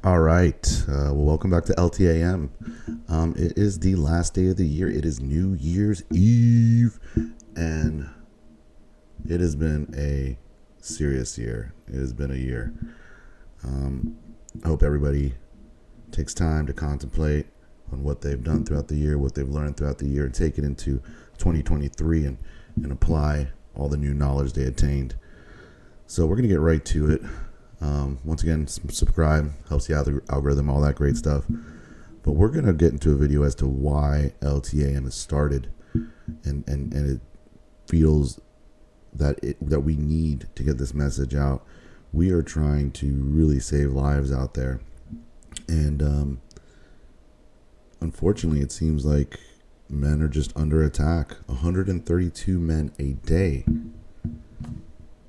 All right. Well, welcome back to LTAM. It is the last day of the year. It is New Year's Eve, and it has been a serious year. It has been a year. I hope everybody takes time to contemplate on what they've done throughout the year, what they've learned throughout the year, and take it into 2023 and apply all the new knowledge they attained. So we're going to get right to it. Once again, subscribe, helps the algorithm, all that great stuff. But we're going to get into a video as to why LTAM has started, and it feels that we need to get this message out. We are trying to really save lives out there. And unfortunately, it seems like men are just under attack. 132 men a day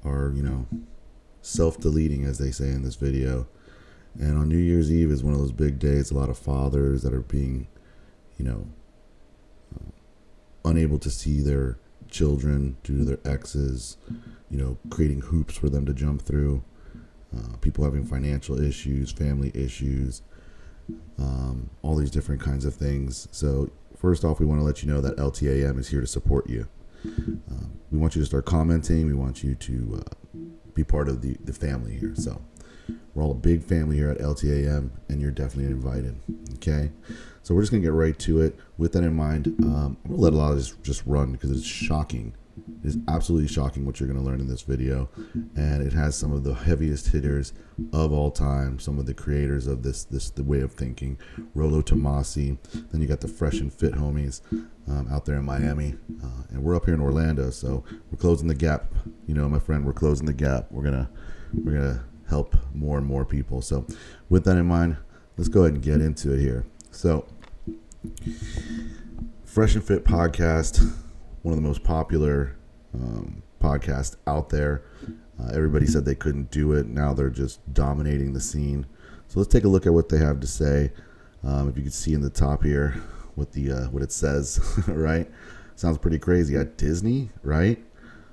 are, self-deleting, as they say in this video. And on New Year's Eve is one of those big days. A lot of fathers that are being, unable to see their children due to their exes, creating hoops for them to jump through. People having financial issues, family issues, all these different kinds of things. So first off, we want to let you know that LTAM is here to support you. We want you to start commenting. We want you to be part of the family here. So we're all a big family here at LTAM, and you're definitely invited. Okay, so we're just gonna get right to it. With that in mind, I'm gonna let a lot of this just run because it's shocking. It is absolutely shocking what you're gonna learn in this video, and it has some of the heaviest hitters of all time. Some of the creators of the way of thinking, Rollo Tomassi. Then you got the Fresh and Fit homies out there in Miami, and we're up here in Orlando, so we're closing the gap. My friend, we're closing the gap. We're gonna help more and more people. So with that in mind, let's go ahead and get into it here. So Fresh and Fit podcast, one of the most popular podcasts out there. Everybody said they couldn't do it. Now they're just dominating the scene. So let's take a look at what they have to say. If you can see in the top here what it says, right? Sounds pretty crazy. At Disney, right?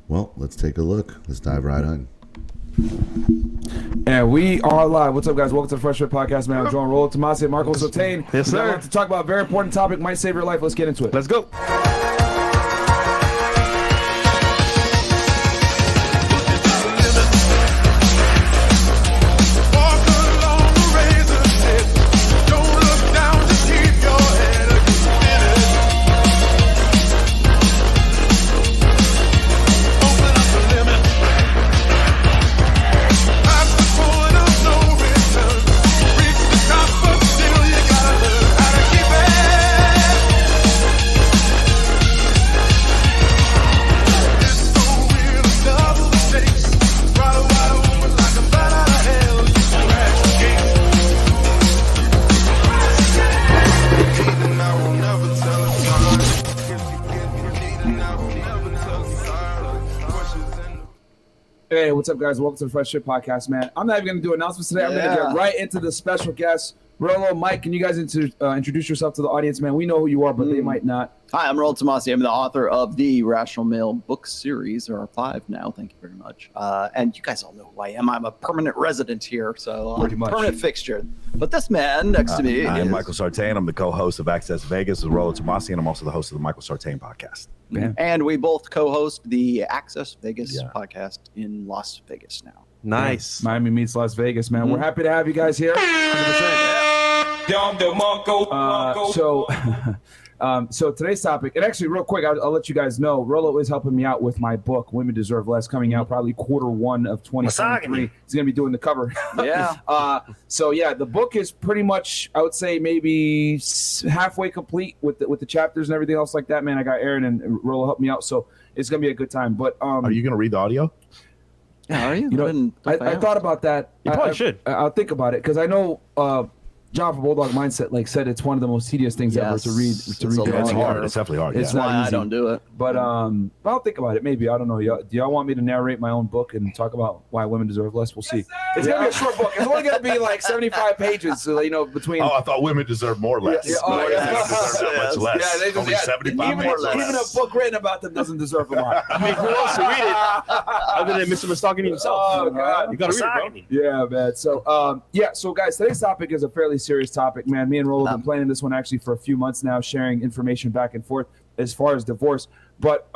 Well, let's take a look. Let's dive right in. And we are live. What's up, guys? Welcome to the Fresh Fit Podcast, man. I'm John Rollo Tomassi and Marco Sartain. Yes, sir. I'd like to talk about a very important topic, might save your life. Let's get into it. Let's go. Hey, what's up, guys? Welcome to the Fresh Fit Podcast, man. I'm not even going to do announcements today. I'm going to get right into the special guests. Rollo, Mike, can you guys introduce yourself to the audience, man? We know who you are, but they might not. Hi, I'm Rollo Tomassi. I'm the author of the Rational Male book series. There are 5 now. Thank you very much. And you guys all know who I am. I'm a permanent resident here, so Pretty much. Permanent fixture. But this man next to me I'm is Michael Sartain. I'm the co-host of Access Vegas with Rollo Tomassi, and I'm also the host of the Michael Sartain podcast. And we both co-host the Access Vegas podcast in Las Vegas now. Nice. Miami meets Las Vegas, man. We're happy to have you guys here. 100%. So today's topic, and actually real quick, I'll let you guys know, Rollo is helping me out with my book, Women Deserve Less, coming out probably Q1 of 2023. He's going to be doing the cover. Yeah. So yeah, the book is pretty much, I would say maybe halfway complete with the chapters and everything else like that, man. I got Aaron and Rollo help me out, so it's going to be a good time. But Are you going to read the audio? Yeah, are you? I thought about that. You probably should. I'll think about it, because I know John from Bulldog Mindset said it's one of the most tedious things ever to read. It's hard. It's definitely hard. It's Yeah. not why easy. I don't do it. But I'll think about it. Maybe, I don't know. Do y'all want me to narrate my own book and talk about why women deserve less? We'll see. It's gonna be a short book. It's only gonna be 75 pages. So between. Oh, I thought women deserve more or less. Yeah, No, women deserve that much less. Yeah, they Only 75 even, pages. even a book written about them doesn't deserve a lot. I mean, who else to read it other than Mr. Misogyny himself? Oh, God. You gotta read it, bro. Yeah, man. So, so guys, today's topic is a fairly serious topic, man. Me and Rollo have been planning this one actually for a few months now, sharing information back and forth as far as divorce. But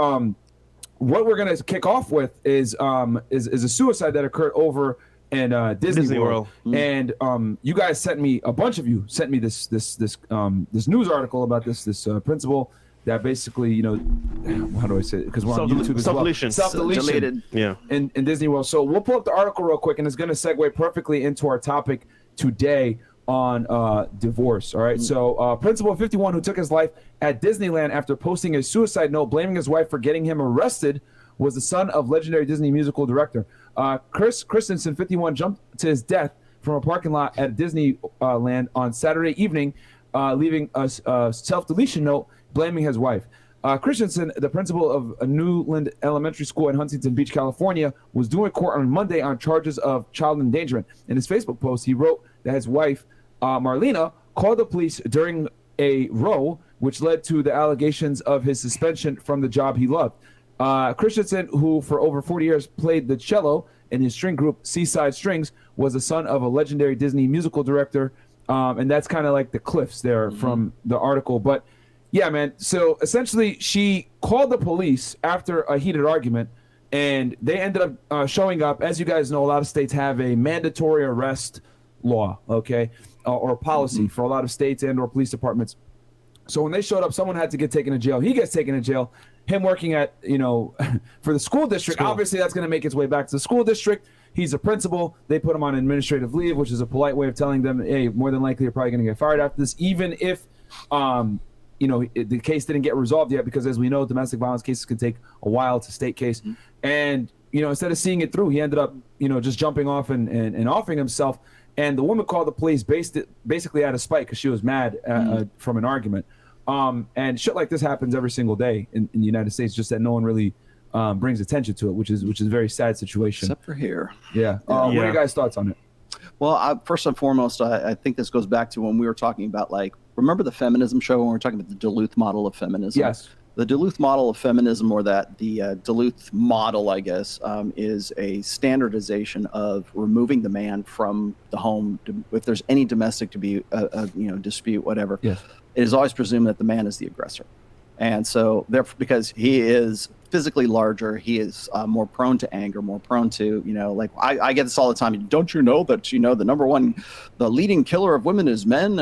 what we're gonna kick off with is a suicide that occurred over in Disney World. And you guys sent me this news article about this principal that basically, how do I say it? Because we're on YouTube as well. Self-deletion. Yeah. In Disney World. So we'll pull up the article real quick, and it's going to segue perfectly into our topic today on divorce. All right. So principal 51 who took his life at Disneyland after posting a suicide note blaming his wife for getting him arrested was the son of legendary Disney musical Chris Christensen, 51, jumped to his death from a parking lot at Disneyland on Saturday evening, leaving a self-deletion note blaming his wife. Christensen, the principal of Newland Elementary School in Huntington Beach, California, was due in court on Monday on charges of child endangerment. In his Facebook post, he wrote that his wife, Marlena, called the police during a row, which led to the allegations of his suspension from the job he loved. Christensen, who for over 40 years played the cello in his string group Seaside Strings, was the son of a legendary Disney musical director. And that's kind of like the cliffs there from the article. But yeah, man. So essentially, she called the police after a heated argument, and they ended up showing up. As you guys know, a lot of states have a mandatory arrest law, okay, or policy for a lot of states and or police departments. So when they showed up, someone had to get taken to jail. He gets taken to jail. Him working at, for the school district, obviously that's going to make its way back to the school district. He's a principal. They put him on administrative leave, which is a polite way of telling them, hey, more than likely you're probably going to get fired after this, even if, the case didn't get resolved yet, because as we know, domestic violence cases can take a while. It's a state case. And, instead of seeing it through, he ended up, just jumping off and offering himself. And the woman called the police basically out of spite because she was mad from an argument. And shit like this happens every single day in the United States, just that no one really brings attention to it, which is a very sad situation. Except for here. Yeah. What are your guys' thoughts on it? Well, first and foremost, I think this goes back to when we were talking about, remember the feminism show when we were talking about the Duluth model of feminism? Yes. The Duluth model of feminism, or the Duluth model, I guess, is a standardization of removing the man from the home if there's any domestic to be dispute, whatever. Yes. It is always presumed that the man is the aggressor. And so therefore, because he is physically larger, he is more prone to anger, more prone to, I get this all the time. Don't you know that, the leading killer of women is men,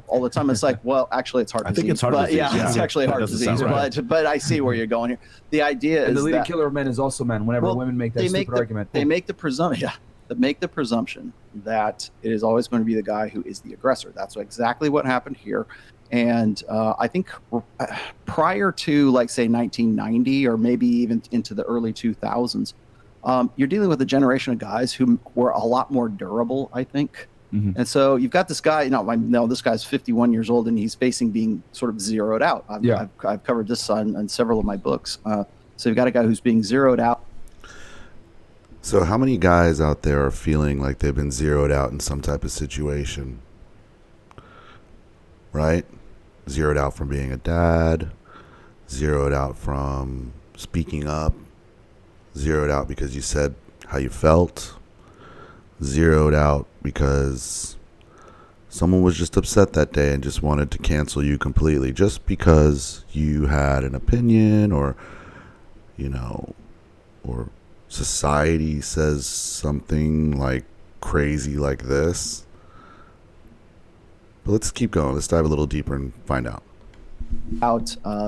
all the time. It's like, well, actually it's heart disease. I think it's heart disease. Yeah, it's actually heart disease. Right. But I see where you're going here. The idea is the leading killer of men is also men whenever women make that stupid argument. They make the presumption. That make the presumption that it is always going to be the guy who is the aggressor. That's exactly what happened here. And I think prior to, say, 1990 or maybe even into the early 2000s, you're dealing with a generation of guys who were a lot more durable, I think. And so you've got this guy, this guy's 51 years old and he's facing being sort of zeroed out. I've covered this on several of my books. So you've got a guy who's being zeroed out. So how many guys out there are feeling like they've been zeroed out in some type of situation? Right? Zeroed out from being a dad, zeroed out from speaking up, zeroed out because you said how you felt, zeroed out because someone was just upset that day and just wanted to cancel you completely just because you had an opinion or society says something crazy like this. But let's keep going. Let's dive a little deeper and find out.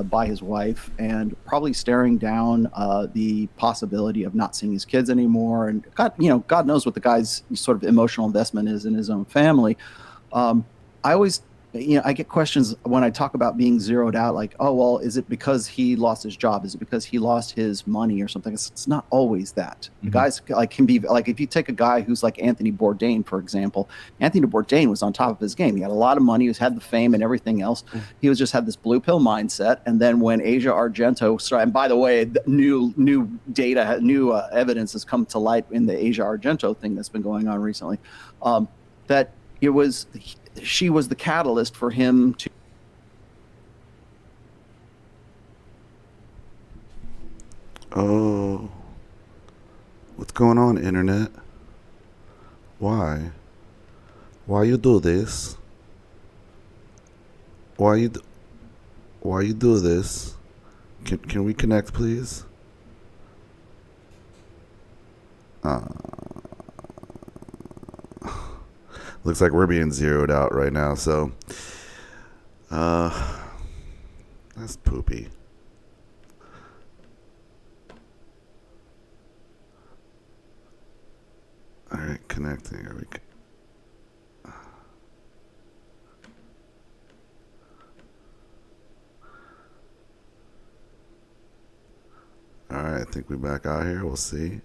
By his wife and probably staring down the possibility of not seeing his kids anymore. And God knows what the guy's sort of emotional investment is in his own family. I always I get questions when I talk about being zeroed out, like, oh, well, is it because he lost his job? Is it because he lost his money or something? It's not always that. The guys can be like, if you take a guy who's like Anthony Bourdain, for example, Anthony Bourdain was on top of his game. He had a lot of money. He had the fame and everything else. He was just had this blue pill mindset. And then when Asia Argento started, and by the way, new data, new evidence has come to light in the Asia Argento thing that's been going on recently, that she was the catalyst for him to. Oh, what's going on, internet? Why you do this? Why you do this? Can we connect, please? Looks like we're being zeroed out right now, so that's poopy. All right, connecting. Are we? All right, I think we're back out here. We'll see.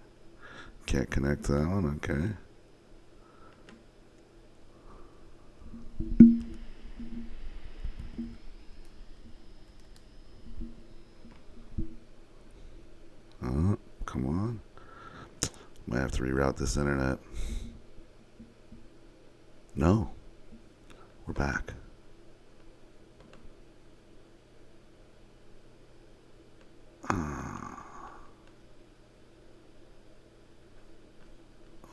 Can't connect to that one. Okay. Come on. Might have to reroute this internet. No. We're back. Well,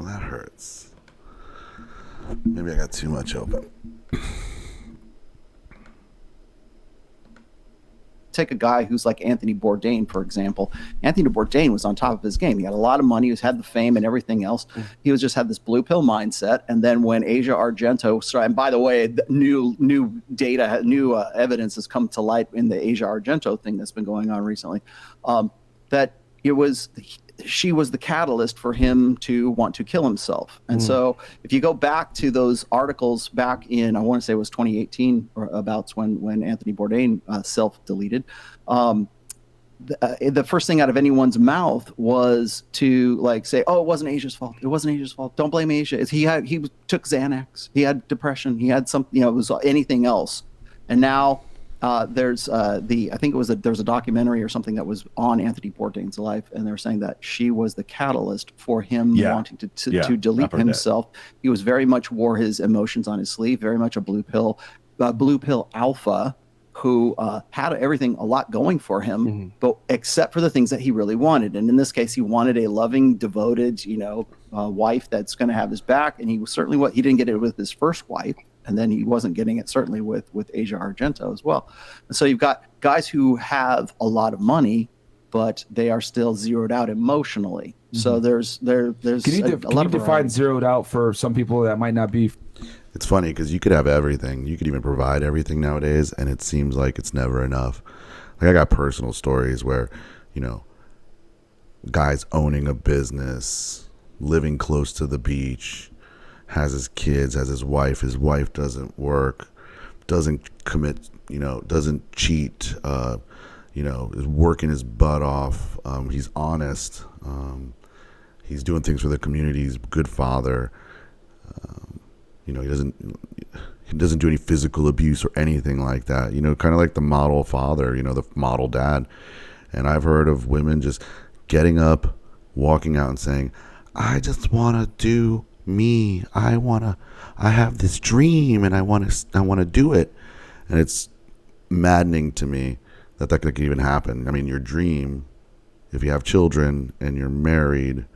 that hurts. Maybe I got too much open. Take a guy who's like Anthony Bourdain, for example. Anthony Bourdain was on top of his game. He had a lot of money. He had the fame and everything else. He was just had this blue pill mindset. And then when Asia Argento started, and by the way, new data, new evidence has come to light in the Asia Argento thing that's been going on recently, that she was the catalyst for him to want to kill himself. And so if you go back to those articles back in, I want to say it was 2018 or about when Anthony Bourdain self-deleted, the first thing out of anyone's mouth was to like say, oh, it wasn't Asia's fault. It wasn't Asia's fault. Don't blame Asia. He took Xanax. He had depression. He had something, it was anything else. And now there's there's a documentary or something that was on Anthony Bourdain's life, and they're saying that she was the catalyst for him wanting to delete himself. He was very much wore his emotions on his sleeve, very much a blue pill alpha who had everything a lot going for him, but except for the things that he really wanted. And in this case, he wanted a loving, devoted, wife that's going to have his back. And he was certainly he didn't get it with his first wife. And then he wasn't getting it certainly with Asia Argento as well. And so you've got guys who have a lot of money, but they are still zeroed out emotionally. So there's can you define zeroed out for some people that might not be? It's funny because you could have everything. You could even provide everything nowadays, and it seems like it's never enough. Like I got personal stories where, guys owning a business, living close to the beach, has his kids, has his wife doesn't work, doesn't commit, doesn't cheat, is working his butt off. He's honest. He's doing things for the community. He's a good father. He doesn't do any physical abuse or anything like that. Kind of like the model father, the model dad. And I've heard of women just getting up, walking out and saying, I just want to do me. I have this dream and I want to do it. And it's maddening to me that could even happen. I mean, your dream, if you have children and you're married,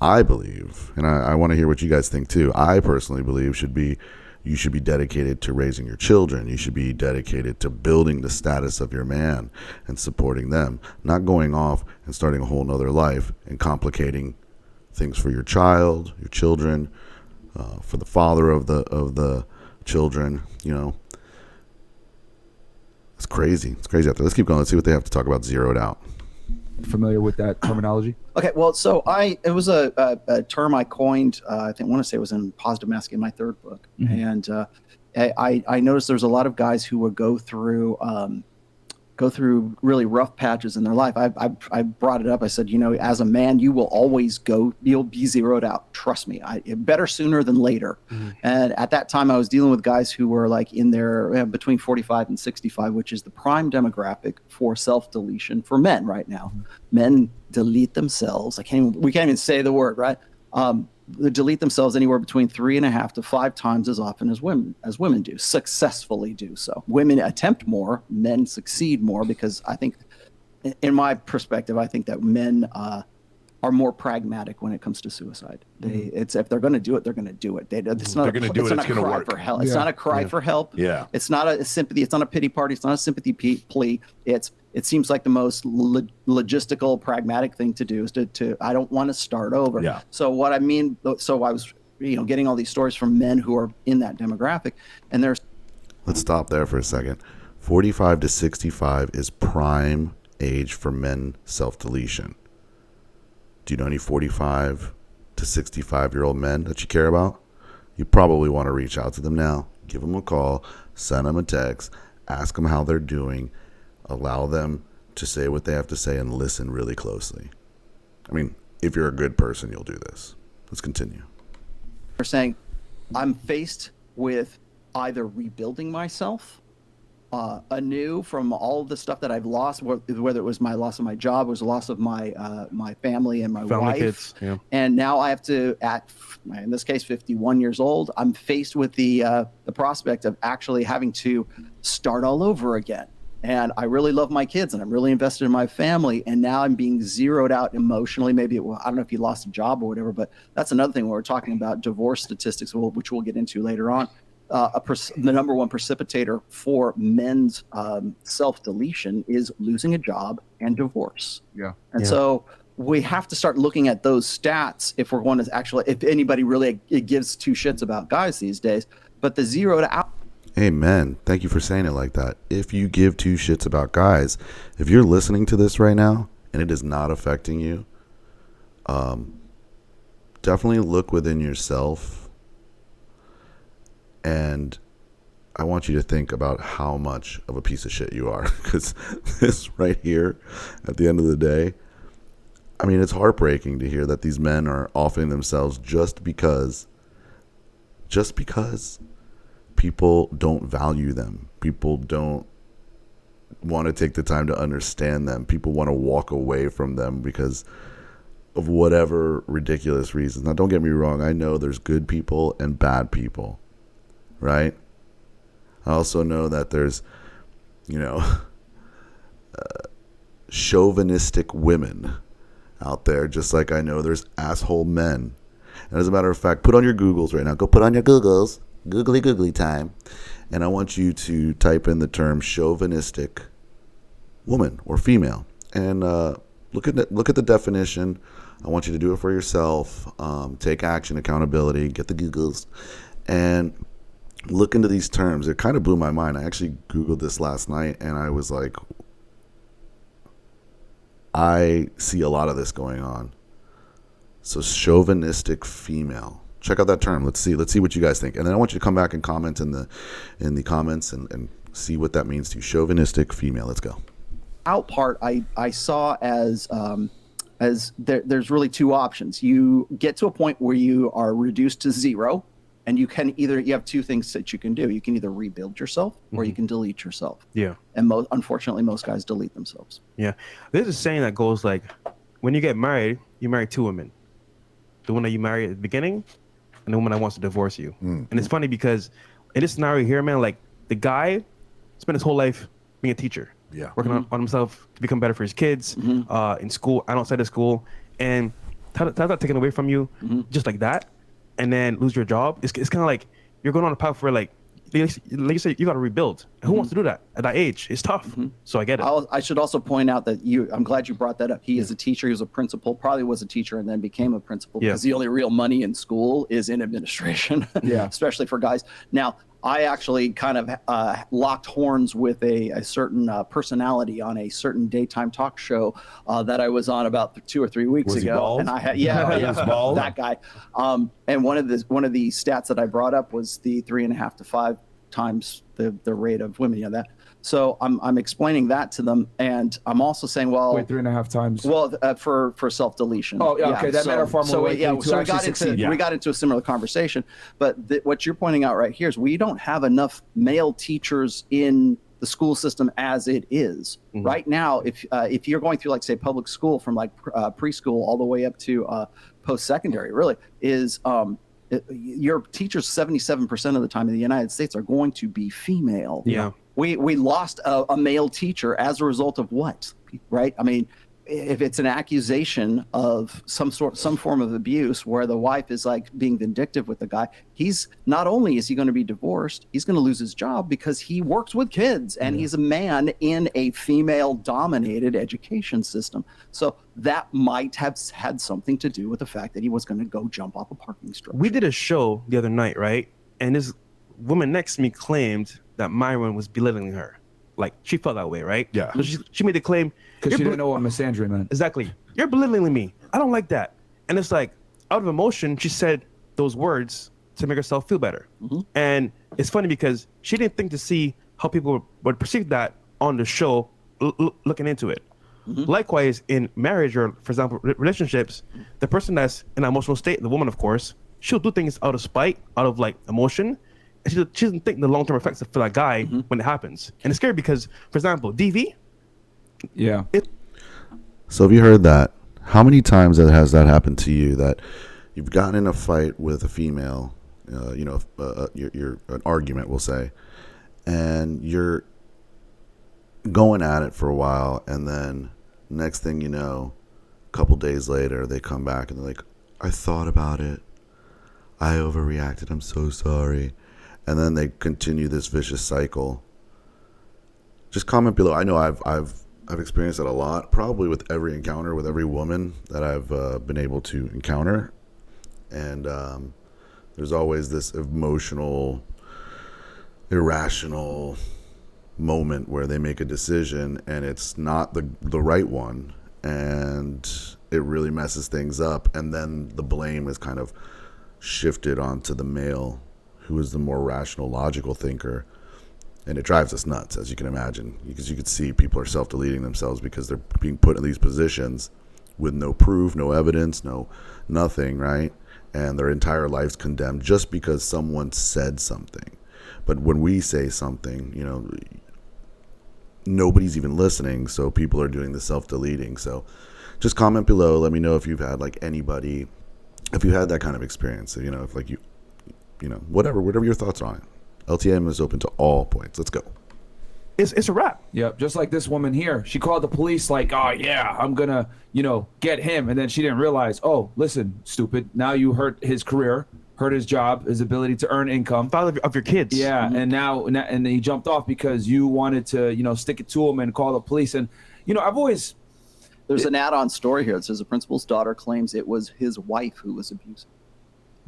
I believe, and I want to hear what you guys think too. I personally believe you should be dedicated to raising your children. You should be dedicated to building the status of your man and supporting them, not going off and starting a whole nother life and complicating things for your child, your children, for the father of the children. It's crazy. It's crazy out there. Let's keep going. Let's see what they have to talk about zeroed out. Familiar with that terminology? Okay, well, so it was a term I coined. I want to say it was in Positive Masculine, my third book, and I noticed there's a lot of guys who would go through really rough patches in their life. I brought it up. I said, as a man, you'll be zeroed out. Trust me. Better sooner than later. Mm-hmm. And at that time, I was dealing with guys who were like in their between 45 and 65, which is the prime demographic for self-deletion for men right now. Mm-hmm. Men delete themselves. We can't even say the word, right? They delete themselves anywhere between 3.5 to 5 times as often as women do, successfully do so. Women attempt more, men succeed more, because I think, in my perspective, I think that men are more pragmatic when it comes to suicide. If they're going to do it, they're going to do it. It's not a cry for help. It's not a cry for help. Yeah. It's not a sympathy. It's not a pity party. It's not a sympathy plea. It seems like the most logistical, pragmatic thing to do is to I don't want to start over. Yeah. So what I mean, so I was, getting all these stories from men who are in that demographic, and there's. Let's stop there for a second. 45 to 65 is prime age for men self-deletion. Do you know any 45 to 65-year-old men that you care about? You probably want to reach out to them now. Give them a call, send them a text, ask them how they're doing, allow them to say what they have to say, and listen really closely. I mean, if you're a good person, you'll do this. Let's continue. They're saying, I'm faced with either rebuilding myself anew from all of the stuff that I've lost, whether it was my loss of my job, it was the loss of my family and my wife. Kids, yeah. And now I have to, in this case, 51 years old, I'm faced with the prospect of actually having to start all over again. And I really love my kids, and I'm really invested in my family. And now I'm being zeroed out emotionally. Maybe I don't know if you lost a job or whatever, but that's another thing when we're talking about divorce statistics, which we'll get into later on. The number one precipitator for men's self-deletion is losing a job and divorce. Yeah. And so we have to start looking at those stats if we're going to actually, if anybody really gives two shits about guys these days. But the zero to out. Amen. Thank you for saying it like that. If you give two shits about guys, if you're listening to this right now and it is not affecting you, definitely look within yourself. And I want you to think about how much of a piece of shit you are, because this right here, at the end of the day, I mean, it's heartbreaking to hear that these men are offing themselves just because people don't value them. People don't want to take the time to understand them. People want to walk away from them because of whatever ridiculous reasons. Now, don't get me wrong. I know there's good people and bad people, right? I also know that there's, chauvinistic women out there, just like I know there's asshole men. And as a matter of fact, put on your Googles right now. Go put on your Googles. Googly time. And I want you to type in the term chauvinistic woman or female. And look at the definition. I want you to do it for yourself. Take action, accountability, get the Googles. And look into these terms. It kind of blew my mind. I actually Googled this last night, and I was like, I see a lot of this going on. So chauvinistic female. Check out that term. Let's see what you guys think. And then I want you to come back and comment in the comments and see what that means to you. Chauvinistic female. Let's go. Out part I saw as there's really two options. You get to a point where you are reduced to zero, and you have two things that you can do. You can either rebuild yourself or you can delete yourself. Yeah. And unfortunately, most guys delete themselves. Yeah. There's a saying that goes like, when you get married, you marry two women. The one that you marry at the beginning, and the woman that wants to divorce you. And it's funny because in this scenario here, man, like the guy spent his whole life being a teacher, working on himself to become better for his kids, in school and outside of school, and have that taken away from you just like that, and then lose your job. It's kind of like you're going on a path where like you say, you got to rebuild. Who wants to do that at that age? It's tough. So I get it. I should also point out that I'm glad you brought that up. He is a teacher. He was a principal, probably was a teacher and then became a principal because the only real money in school is in administration, especially for guys. Now, I actually kind of locked horns with a certain personality on a certain daytime talk show that I was on about 2 or 3 weeks ago. He bald? And I had, that guy. And one of the stats that I brought up was the 3.5 to 5 times the rate of women. You know that. So I'm explaining that to them, and I'm also saying, well, wait, 3.5 times. Well, for self deletion. Oh, yeah, okay, that matter far more likely to we got succeed. we got into a similar conversation, but what you're pointing out right here is we don't have enough male teachers in the school system as it is right now. If you're going through, like, say, public school from like preschool all the way up to post-secondary, really is your teachers 77% of the time in the United States are going to be female. Yeah. We lost a male teacher as a result of what, right? I mean, if it's an accusation of some form of abuse where the wife is like being vindictive with the guy, he's not only is he going to be divorced, he's going to lose his job because he works with kids and he's a man in a female dominated education system. So that might have had something to do with the fact that he was going to go jump off a parking structure. We did a show the other night, right? And this woman next to me claimed that Myron was belittling her. Like, she felt that way, right? Yeah. So she made the claim. Because she didn't know what misandry meant. Exactly. You're belittling me. I don't like that. And it's like, out of emotion, she said those words to make herself feel better. And it's funny because she didn't think to see how people would perceive that on the show looking into it. Likewise, in marriage or, for example, relationships, the person that's in an emotional state, the woman, of course, she'll do things out of spite, out of like emotion. And she doesn't think the long-term effects for that guy when it happens. And it's scary because, for example, DV. Yeah. So have you heard that? How many times has that happened to you that you've gotten in a fight with a female, you're an argument, we'll say, and you're going at it for a while, and then next thing you know, a couple days later, they come back and they're like, I thought about it. I overreacted. I'm so sorry. And then they continue this vicious cycle. Just comment below. I know I've experienced that a lot, probably with every encounter with every woman that I've been able to encounter. And there's always this emotional, irrational moment where they make a decision and it's not the right one, and it really messes things up. And then the blame is kind of shifted onto the male, who is the more rational, logical thinker. And it drives us nuts, as you can imagine, because you can see people are self-deleting themselves because they're being put in these positions with no proof, no evidence, nothing, right? And their entire life's condemned just because someone said something. But when we say something, nobody's even listening, so people are doing the self-deleting. So just comment below. Let me know if you've had if you had that kind of experience. If whatever your thoughts are on it. LTAM is open to all points. Let's go. It's a wrap. Yep. Just like this woman here. She called the police like, oh, yeah, I'm going to, get him. And then she didn't realize, oh, listen, stupid. Now you hurt his career, hurt his job, his ability to earn income. Father of your kids. Yeah. And then he jumped off because you wanted to, stick it to him and call the police. And, I've always. There's an add-on story here. It says the principal's daughter claims it was his wife who was abusive.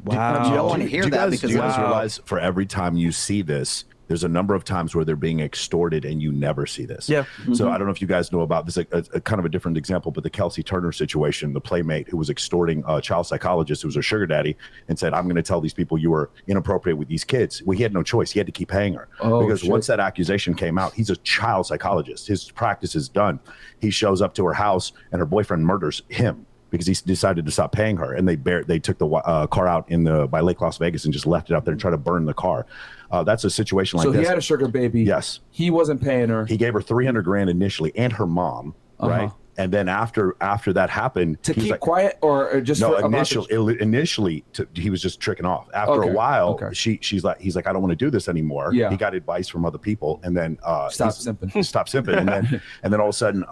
Wow. You don't want to hear that because do you guys realize for every time you see this, there's a number of times where they're being extorted and you never see this. Yeah. So I don't know if you guys know about this, a kind of a different example, but the Kelsey Turner situation, the playmate who was extorting a child psychologist who was a sugar daddy and said, I'm going to tell these people you were inappropriate with these kids. Well, he had no choice. He had to keep paying her because once that accusation came out, he's a child psychologist. His practice is done. He shows up to her house and her boyfriend murders him because he decided to stop paying her, and they took the car out by Lake Las Vegas and just left it out there and tried to burn the car. That's a situation like this. So he had a sugar baby. Yes. He wasn't paying her. He gave her $300,000 initially, and her mom, right? And then after that happened, to keep quiet or just no. Initially, he was just tricking off. After a while, he's like, I don't want to do this anymore. Yeah. He got advice from other people, and then stop simping. Stop simping, and then all of a sudden,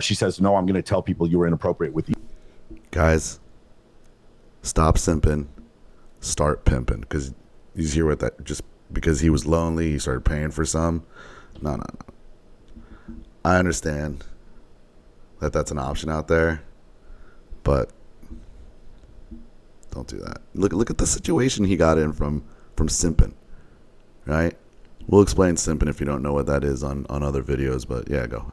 she says, no, I'm going to tell people you were inappropriate with you. Guys, stop simping, start pimping. Because he's here with that. Just because he was lonely, he started paying for some. No. I understand that that's an option out there, but don't do that. Look at the situation he got in from simping, right? We'll explain simping if you don't know what that is on other videos, but yeah, go.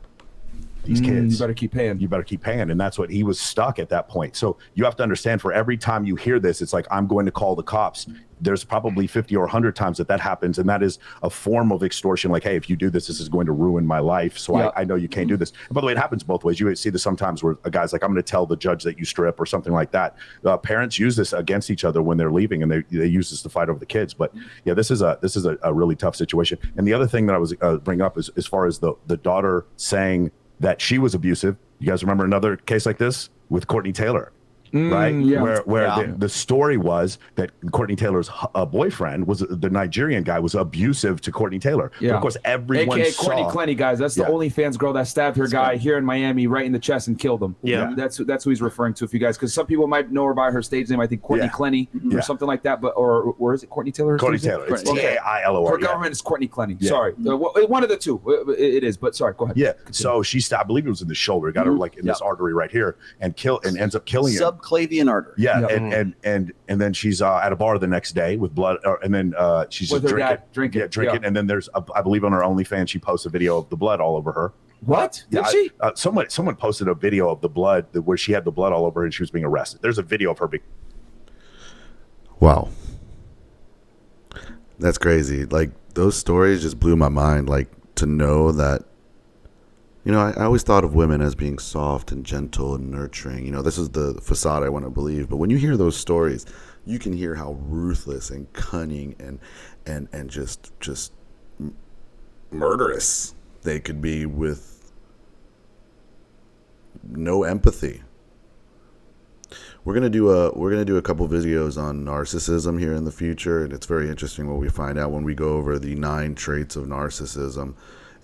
these kids. You better keep paying. You better keep paying. And that's what he was stuck at that point. So you have to understand, for every time you hear this, it's like, I'm going to call the cops. There's probably 50 or 100 times that happens. And that is a form of extortion. Like, hey, if you do this, this is going to ruin my life. So I know you can't do this. And by the way, it happens both ways. You see this sometimes where a guy's like, I'm going to tell the judge that you strip or something like that. Parents use this against each other when they're leaving, and they use this to fight over the kids. But yeah, this is a really tough situation. And the other thing that I was bringing up is, as far as the daughter saying that she was abusive. You guys remember another case like this with Courtney Taylor? Right, where the story was that Courtney Taylor's boyfriend was the Nigerian guy was abusive to Courtney Taylor. Yeah, but of course everyone AKA saw. Courtney Clenny, guys. That's the OnlyFans girl that stabbed her guy here in Miami right in the chest and killed him. Yeah, that's who he's referring to. If you guys, because some people might know her by her stage name. I think Courtney Clenny or something like that. But or is it Courtney Taylor? Courtney Taylor. It's Tailor. Her government is Courtney Clenny. Sorry, one of the two. It is. But sorry, go ahead. Yeah. Continue. So she stabbed. I believe it was in the shoulder. Got her like in this artery right here, and ends up killing him. Subclavian artery. Yeah, and then she's at a bar the next day with blood, and then she's just drinking, and then there's I believe on her OnlyFans she posts a video of the blood all over her. What? Did she? Someone posted a video of the blood where she had the blood all over her and she was being arrested. There's a video of her being. Wow, that's crazy. Like, those stories just blew my mind. Like, to know that. You know, I always thought of women as being soft and gentle and nurturing. You know, this is the facade I want to believe. But when you hear those stories, you can hear how ruthless and cunning and just murderous they could be with no empathy. We're gonna do a couple videos on narcissism here in the future, and it's very interesting what we find out when we go over the 9 traits of narcissism.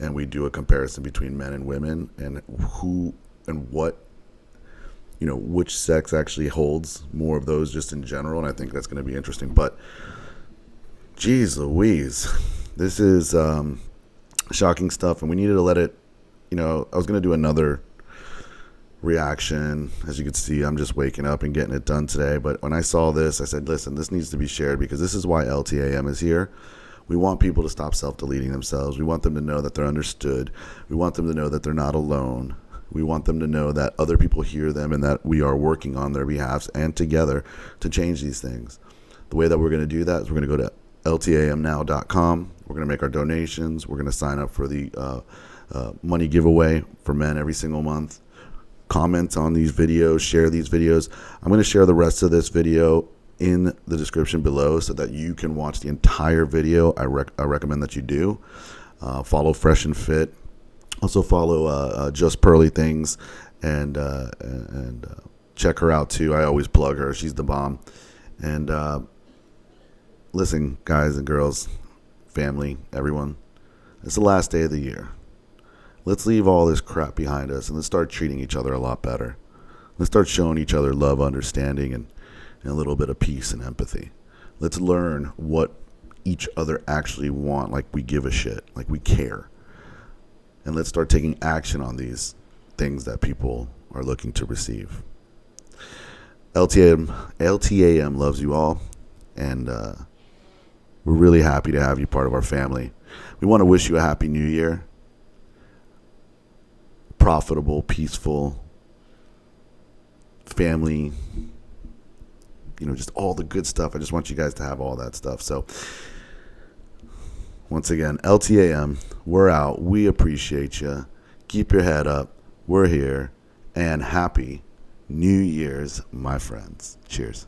And we do a comparison between men and women and who and what, you know, which sex actually holds more of those just in general. And I think that's going to be interesting. But, geez Louise, this is shocking stuff. And we needed to let it, you know, I was going to do another reaction. As you can see, I'm just waking up and getting it done today. But when I saw this, I said, listen, this needs to be shared because this is why LTAM is here. We want people to stop self-deleting themselves. We want them to know that they're understood. We want them to know that they're not alone. We want them to know that other people hear them and that we are working on their behalfs and together to change these things. The way that we're going to do that is we're going to go to LTAMnow.com. We're going to make our donations. We're going to sign up for the money giveaway for men every single month. Comment on these videos. Share these videos. I'm going to share the rest of this video in the description below so that you can watch the entire video. I recommend that you do. Follow Fresh and Fit. Also follow Just Pearly Things and check her out too. I always plug her. She's the bomb. And listen, guys and girls, family, everyone, it's the last day of the year. Let's leave all this crap behind us and let's start treating each other a lot better. Let's start showing each other love, understanding, and a little bit of peace and empathy. Let's learn what each other actually want, like we give a shit, like we care. And let's start taking action on these things that people are looking to receive. LTAM loves you all, and we're really happy to have you part of our family. We want to wish you a happy new year. Profitable, peaceful, family, you know, just all the good stuff. I just want you guys to have all that stuff. So once again, LTAM, we're out. We appreciate you. Keep your head up. We're here. And happy New Year's, my friends. Cheers.